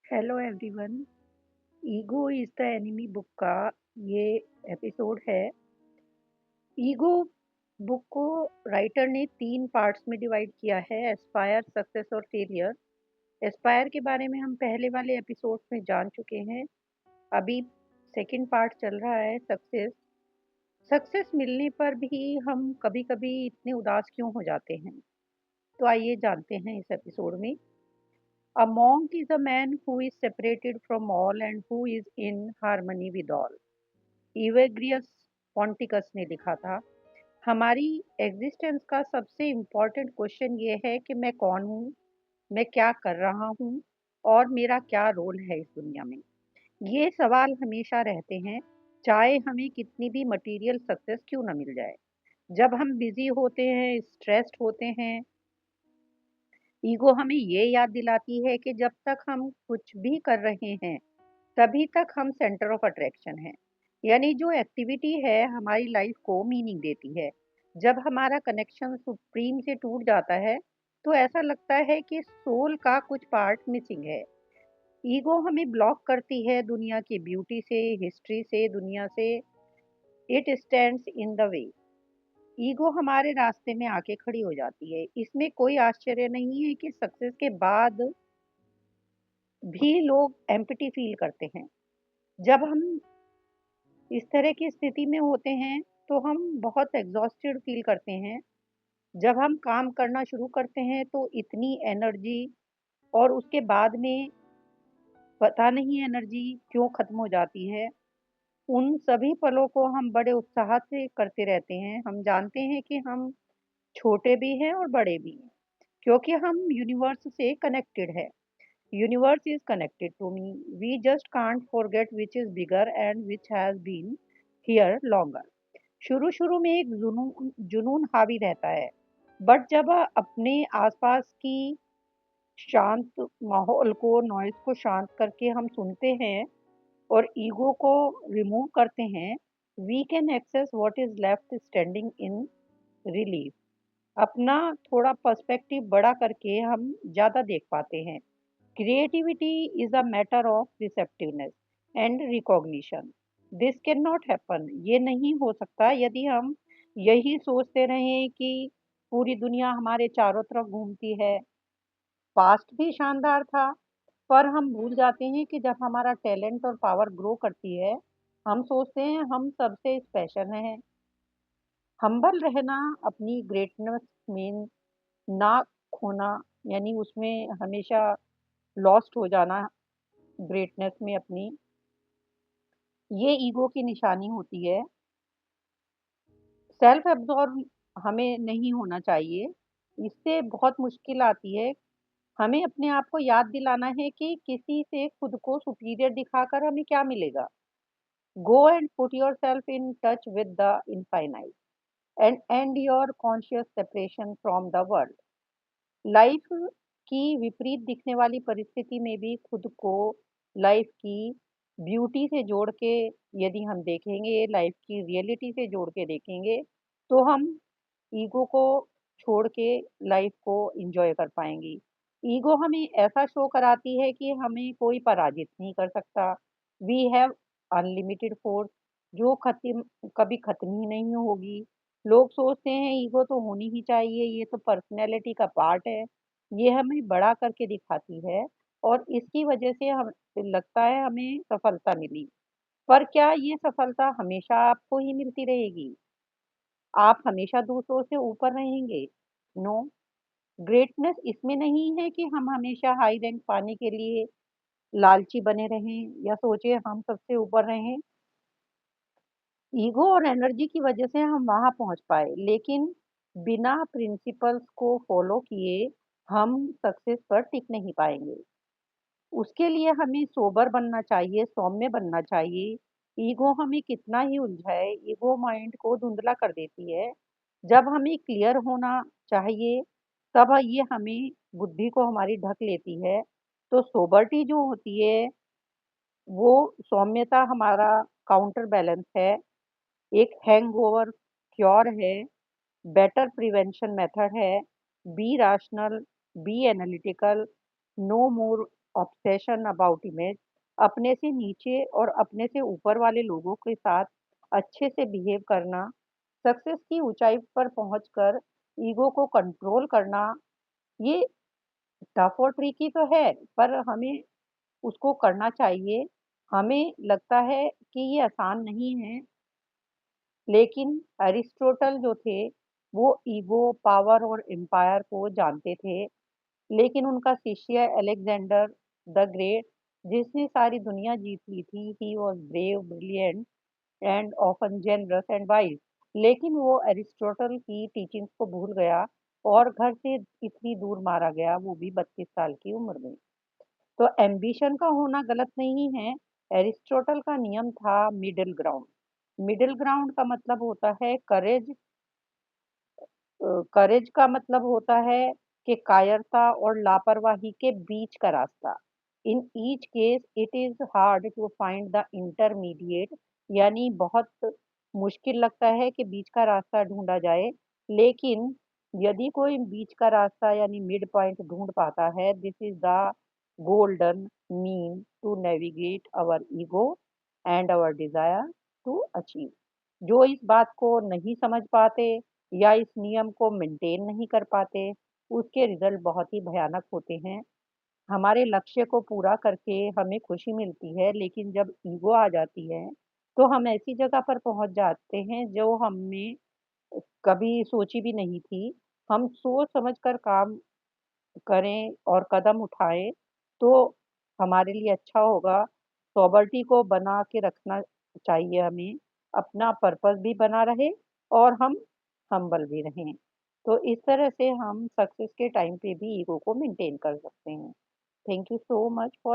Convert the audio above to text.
Hello everyone. Ego is the enemy book का ये episode है। ईगो बुक को राइटर ने 3 पार्ट्स में डिवाइड किया है, एस्पायर, सक्सेस और फेलियर। एस्पायर के बारे में हम पहले वाले एपिसोड में जान चुके हैं। अभी सेकंड पार्ट चल रहा है, सक्सेस। सक्सेस मिलने पर भी हम कभी कभी इतने उदास क्यों हो जाते हैं? तो आइए जानते हैं इस एपिसोड में। A monk is a man who is separated from all and who is in harmony with all. इवेग्रियस पॉन्टिकस ने लिखा था। हमारी एग्जिस्टेंस का सबसे इम्पोर्टेंट क्वेश्चन ये है कि मैं कौन हूँ, मैं क्या कर रहा हूँ और मेरा क्या रोल है इस दुनिया में। ये सवाल हमेशा रहते हैं, चाहे हमें कितनी भी मटेरियल सक्सेस क्यों ना मिल जाए। जब हम बिजी होते हैं, स्ट्रेस्ड होते हैं, ईगो हमें ये याद दिलाती है कि जब तक हम कुछ भी कर रहे हैं तभी तक हम सेंटर ऑफ अट्रैक्शन हैं। यानी जो एक्टिविटी है हमारी लाइफ को मीनिंग देती है। जब हमारा कनेक्शन सुप्रीम से टूट जाता है तो ऐसा लगता है कि सोल का कुछ पार्ट मिसिंग है। ईगो हमें ब्लॉक करती है दुनिया की ब्यूटी से, हिस्ट्री से, दुनिया से। It stands in the way. Ego हमारे रास्ते में आके खड़ी हो जाती है। इसमें कोई आश्चर्य नहीं है कि सक्सेस के बाद भी लोग एम्प्टी फील करते हैं। जब हम इस तरह की स्थिति में होते हैं तो हम बहुत एग्जॉस्टेड फील करते हैं। जब हम काम करना शुरू करते हैं तो इतनी एनर्जी, और उसके बाद में पता नहीं एनर्जी क्यों खत्म हो जाती है। उन सभी पलों को हम बड़े उत्साह से करते रहते हैं। हम जानते हैं कि हम छोटे भी हैं और बड़े भी हैं, क्योंकि हम यूनिवर्स से कनेक्टेड है। Universe is connected to me. We just can't forget which is bigger and which has been here longer. शुरू शुरू में एक जुनून जुनून हावी रहता है, बट जब अपने आसपास की शांत माहौल को, नॉइज को शांत करके हम सुनते हैं और ईगो को रिमूव करते हैं, we can access what is left standing in relief. अपना थोड़ा पर्सपेक्टिव बड़ा करके हम ज़्यादा देख पाते हैं। Creativity is a matter of receptiveness and recognition. This can not happen. ये नहीं हो सकता यदि हम यही सोचते रहें कि पूरी दुनिया हमारे चारों तरफ घूमती है। पास्ट भी शानदार था, पर हम भूल जाते हैं कि जब हमारा टैलेंट और पावर ग्रो करती है, हम सोचते हैं हम सबसे स्पेशल हैं। हम्बल रहना, अपनी ग्रेटनेस में ना खोना, यानी उसमें हमेशा लॉस्ट हो जाना, ग्रेटनेस में अपनी, ये ईगो की निशानी होती है। सेल्फ एब्जॉर्ब हमें नहीं होना चाहिए। इससे बहुत मुश्किल आती है। हमें अपने आप को याद दिलाना है कि किसी से खुद को सुपीरियर दिखाकर हमें क्या मिलेगा। Go and put your self in touch with the infinite and and your conscious separation from the world. Life की विपरीत दिखने वाली परिस्थिति में भी खुद को लाइफ की ब्यूटी से जोड़ के यदि हम देखेंगे, लाइफ की रियलिटी से जोड़ के देखेंगे, तो हम ईगो को छोड़ के लाइफ को एंजॉय कर पाएंगे। ईगो हमें ऐसा शो कराती है कि हमें कोई पराजित नहीं कर सकता। वी हैव अनलिमिटेड फोर्स जो खत्म, कभी खत्म ही नहीं होगी। लोग सोचते हैं ईगो तो होनी ही चाहिए, ये तो पर्सनैलिटी का पार्ट है, ये हमें बड़ा करके दिखाती है और इसकी वजह से हम लगता है हमें सफलता मिली। पर क्या ये सफलता हमेशा आपको ही मिलती रहेगी? आप हमेशा दूसरों से ऊपर रहेंगे? नो। ग्रेटनेस इसमें नहीं है कि हम हमेशा हाई रैंक पाने के लिए लालची बने रहें या सोचे हम सबसे ऊपर रहें। ईगो और एनर्जी की वजह से हम वहां पहुंच पाए, लेकिन बिना प्रिंसिपल्स को फॉलो किए हम सक्सेस पर टिक नहीं पाएंगे। उसके लिए हमें सोबर बनना चाहिए, सौम्य बनना चाहिए। ईगो हमें कितना ही उलझाए, ईगो माइंड को धुंधला कर देती है। जब हमें क्लियर होना चाहिए तब ये हमें, बुद्धि को हमारी ढक लेती है। तो सोबरिटी जो होती है वो सौम्यता हमारा काउंटर बैलेंस है, एक हैंगओवर क्योर है, बेटर प्रिवेंशन मेथड है। Be rational, be analytical, no more obsession about image, अपने से नीचे और अपने से ऊपर वाले लोगों के साथ अच्छे से बिहेव करना, सक्सेस की ऊंचाई पर पहुंचकर ईगो को कंट्रोल करना, ये टफ और ट्रिकी तो है, पर हमें उसको करना चाहिए। हमें लगता है कि ये आसान नहीं है, लेकिन अरिस्टोटल जो थे, वो ईगो, पावर और एम्पायर को जानते थे। लेकिन उनका शिष्य अलेक्जेंडर द ग्रेट, जिसने सारी दुनिया जीत ली थी, he was brave, brilliant and often generous and wise. लेकिन वो एरिस्टोटल की टीचिंग्स को भूल गया और घर से इतनी दूर मारा गया, वो भी 32 साल की उम्र में। तो एम्बिशन का होना गलत नहीं है। एरिस्टोटल का नियम था मिडिल ग्राउंड। मिडिल ग्राउंड का मतलब होता है करेज। करेज का मतलब होता है कि कायरता और लापरवाही के बीच का रास्ता। In each case it is hard to find the intermediate, यानी बहुत मुश्किल लगता है कि बीच का रास्ता ढूंढा जाए। लेकिन यदि कोई बीच का रास्ता यानी मिड पॉइंट ढूंढ पाता है, this is the golden mean to navigate our ego and our desire to achieve. जो इस बात को नहीं समझ पाते या इस नियम को मेंटेन नहीं कर पाते, उसके रिजल्ट बहुत ही भयानक होते हैं। हमारे लक्ष्य को पूरा करके हमें खुशी मिलती है, लेकिन जब ईगो आ जाती है, तो हम ऐसी जगह पर पहुंच जाते हैं जो हमने कभी सोची भी नहीं थी। हम सोच समझ कर काम करें और कदम उठाएं, तो हमारे लिए अच्छा होगा। सॉबर्टी को बना के रखना चाहिए हमें, अपना पर्पस भी बना रहे और हम हम्बल भी रहें। तो इस तरह से हम सक्सेस के टाइम पे भी ईगो को मेंटेन कर सकते हैं। Thank you so much for